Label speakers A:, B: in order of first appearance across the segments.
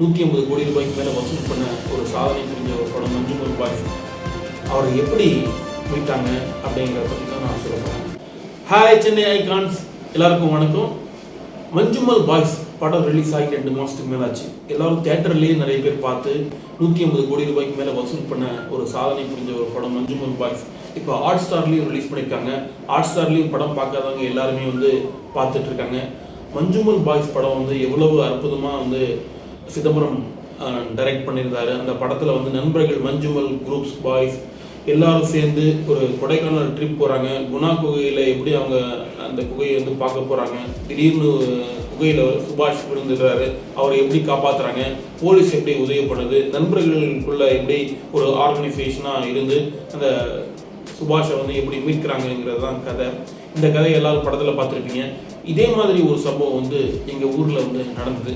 A: 150 கோடி ரூபாய்க்கு மேலே வசூல் பண்ண ஒரு சாதனை புரிஞ்ச ஒரு படம் மஞ்சுமல் பாய்ஸ். அவரை எப்படி மீட்டாங்க அப்படிங்கிறத பற்றி தான் நான் சொல்லுறேன். ஹாய் சென்னை ஐகான்ஸ், எல்லாருக்கும் வணக்கம். மஞ்சுமல் பாய்ஸ் படம் ரிலீஸ் ஆகி 2 மாதத்துக்கு மேலே ஆச்சு. எல்லாரும் தேட்டர்லேயே நிறைய பேர் பார்த்து 150 கோடி ரூபாய்க்கு மேலே வசூல் பண்ண ஒரு சாதனை புரிஞ்ச ஒரு படம் மஞ்சுமல் பாய்ஸ். இப்போ ஹாட் ஸ்டார்லேயும் ரிலீஸ் பண்ணியிருக்காங்க. ஹாட் ஸ்டார்லேயும் படம் பார்க்காதவங்க எல்லாருமே பார்த்துட்டு இருக்காங்க. மஞ்சுமல் பாய்ஸ் படம் எவ்வளவு அற்புதமாக சிதம்பரம் டைரக்ட் பண்ணியிருந்தாரு. அந்த படத்தில் நண்பர்கள் மஞ்சுமல் குரூப்ஸ் பாய்ஸ் எல்லாரும் சேர்ந்து ஒரு கொடைக்கானல் ட்ரிப் போகிறாங்க. குணா குகையில் எப்படி அவங்க அந்த குகையை பார்க்க போகிறாங்க. திடீர்னு குகையில் சுபாஷ் விழுந்துடுறாரு, அவரை எப்படி காப்பாற்றுறாங்க, போலீஸ் எப்படி உதவி பண்ணுது, நண்பர்களுக்குள்ள எப்படி ஒரு ஆர்கனைசேஷனாக இருந்து அந்த சுபாஷை எப்படி மீட்கிறாங்கிறது தான் கதை. இந்த கதையை எல்லாரும் படத்தில் பார்த்துருப்பீங்க. இதே மாதிரி ஒரு சம்பவம் எங்கள் ஊரில் நடந்தது.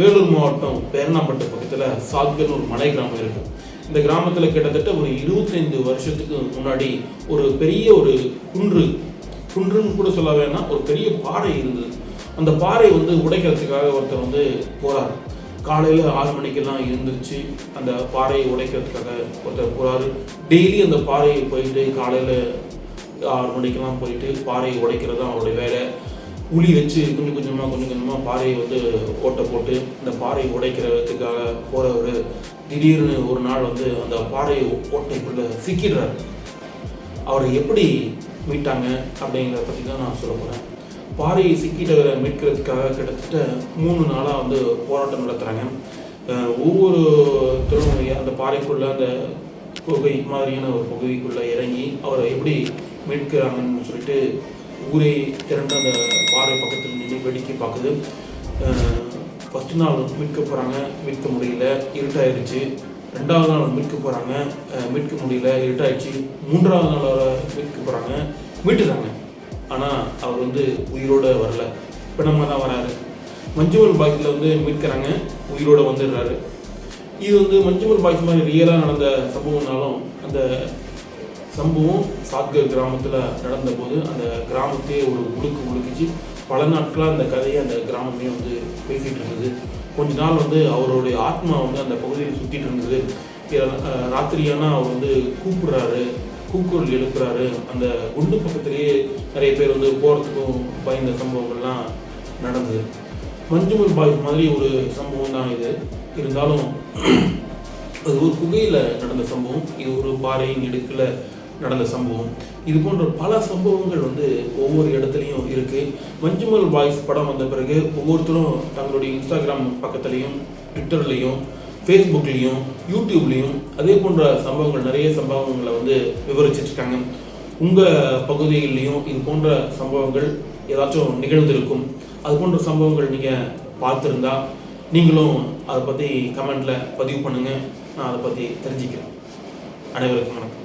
A: வேலூர் மாவட்டம் பேரணாம்பட்டு பக்கத்தில் சாத்கர்னு ஒரு மலை கிராமம் இருக்குது. இந்த கிராமத்தில் கிட்டத்தட்ட ஒரு 25 வருஷத்துக்கு முன்னாடி ஒரு பெரிய ஒரு குன்றுன்னு கூட சொல்ல வேணாம், ஒரு பெரிய பாறை இருந்தது. அந்த பாறை உடைக்கிறதுக்காக ஒருத்தர் போகிறார். காலையில் 6 மணிக்கெல்லாம் இருந்துச்சு. அந்த பாறையை உடைக்கிறதுக்காக ஒருத்தர் போகிறாரு. டெய்லி அந்த பாறையை போயிட்டு காலையில் 6 மணிக்கெல்லாம் போயிட்டு பாறையை உடைக்கிறது தான் அவருடைய வேலை. உளி வச்சு கொஞ்சம் கொஞ்சமாக பாறையை ஓட்டை போட்டு இந்த பாறையை உடைக்கிறதுக்காக போகிறவர் திடீர்னு ஒரு நாள் அந்த பாறையை ஓட்டைக்குள்ளே சிக்கிடுறாரு. அவரை எப்படி மீட்டாங்க அப்படிங்கிறத பற்றி தான் நான் சொல்ல போகிறேன். பாறையை சிக்கிட்டவரை மீட்கிறதுக்காக கிட்டத்தட்ட 3 நாளாக போராட்டம் நடத்துகிறாங்க. ஒவ்வொருத்தரும் அந்த பாறைக்குள்ளே அந்த குகை மாதிரியான ஒரு பகுதிக்குள்ளே இறங்கி அவரை எப்படி மீட்கிறாங்கன்னு சொல்லிட்டு ஊரே திரண்டு அந்த பாறை பக்கத்தில் நின்று வேடிக்கை பார்க்குது. ஃபஸ்ட்டு நாள் மீட்க போகிறாங்க, மீட்க முடியல, இருட்டாயிடுச்சு. 2வது நாள் மீட்க போகிறாங்க, மீட்க முடியல, இருட்டாயிடுச்சு. 3வது நாள் அவரை மீட்க போகிறாங்க, மீட்டுறாங்க. ஆனால் அவர் உயிரோடு வரல, பிணமாக தான் வராரு. மஞ்சுமல் பாய்ஸில் மீட்கிறாங்க, உயிரோடு வந்துடுறாரு. இது மஞ்சுமல் பாய்ஸ் மாதிரி ரியலாக நடந்த சம்பவம்னாலும் அந்த சம்பவம் சாத்கர் கிராமத்தில் நடந்தபோது அந்த கிராமத்தையே ஒரு உழுக்கிச்சு. பல நாட்களாக அந்த கதையை அந்த கிராமமே பேசிகிட்டு இருந்தது. கொஞ்ச நாள் அவருடைய ஆத்மா அந்த பகுதியில் சுற்றிட்டு இருந்தது. ராத்திரியானால் அவர் கூப்பிடுறாரு, கூக்குரல் எழுப்புறாரு. அந்த குண்டு பக்கத்திலேயே நிறைய பேர் போகிறதுக்கும் பயந்த சம்பவங்கள்லாம் நடந்தது. மஞ்சுமல் பாய்ஸ் மாதிரி ஒரு சம்பவம் தான் இது. இருந்தாலும் அது ஒரு குகையில் நடந்த சம்பவம், இது ஒரு பாறையின் இடுக்கில் நடந்த சம்பவம். இது போன்ற பல சம்பவங்கள் ஒவ்வொரு இடத்துலையும் இருக்குது. மஞ்சுமல் பாய்ஸ் படம் வந்த பிறகு ஒவ்வொருத்தரும் தங்களுடைய இன்ஸ்டாகிராம் பக்கத்துலேயும் ட்விட்டர்லேயும் ஃபேஸ்புக்லேயும் யூடியூப்லேயும் அதே போன்ற சம்பவங்கள் நிறைய சம்பவங்களை விவரிச்சிட்ருக்காங்க. உங்கள் பகுதியிலையும் இது போன்ற சம்பவங்கள் ஏதாச்சும் நிகழ்ந்திருக்கும். அது போன்ற சம்பவங்கள் நீங்கள் பார்த்துருந்தா நீங்களும் அதை பற்றி கமெண்டில் பதிவு பண்ணுங்கள். நான் அதை பற்றி தெரிஞ்சுக்கிறேன். அனைவருக்கும் வணக்கம்.